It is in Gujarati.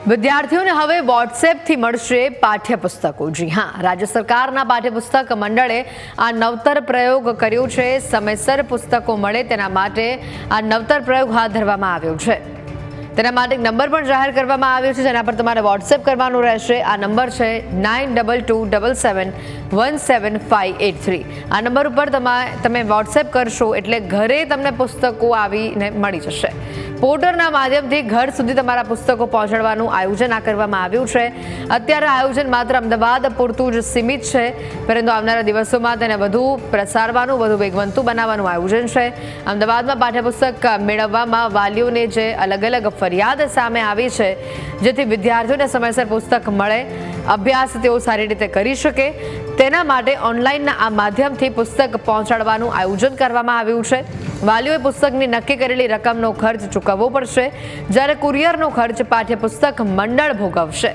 વિદ્યાર્થીઓને હવે વોટ્સએપથી મળશે પાઠ્યપુસ્તકો। જી હા, રાજ્ય સરકારના પાઠ્યપુસ્તક મંડળે આ નવતર પ્રયોગ કર્યો છે। સમયસર પુસ્તકો મળે તેના માટે આ નવતર પ્રયોગ હાથ ધરવામાં આવ્યો છે। તેના માટે એક નંબર પણ જાહેર કરવામાં આવ્યો છે, જેના પર તમારે વોટ્સએપ કરવાનું રહેશે। આ નંબર છે 9227717583। આ નંબર ઉપર તમે વોટ્સએપ કરશો એટલે ઘરે તમને પુસ્તકો આવીને મળી જશે। પોર્ટરના માધ્યમથી ઘર સુધી તમારા પુસ્તકો પહોંચાડવાનું આયોજન કરવામાં આવ્યું છે। અત્યારે આયોજન માત્ર અમદાવાદ પૂરતું જ સીમિત છે, પરંતુ આવનારા દિવસોમાં તેને વધુ પ્રસારવાનું, વધુ વેગવંતું બનાવવાનું આયોજન છે। અમદાવાદમાં પાઠ્યપુસ્તક મેળવવામાં વાલીઓને જે અલગ અલગ ફરિયાદ સામે આવી છે, જેથી વિદ્યાર્થીઓને સમયસર પુસ્તક મળે, અભ્યાસ તેઓ સારી રીતે કરી શકે, તેના માટે ઓનલાઈનના આ માધ્યમથી પુસ્તક પહોંચાડવાનું આયોજન કરવામાં આવ્યું છે। વાલીઓએ પુસ્તકની નક્કી કરેલી રકમનો ખર્ચ ચૂકવવો પડશે, જ્યારે કુરિયરનો ખર્ચ પાઠ્યપુસ્તક મંડળ ભોગવશે।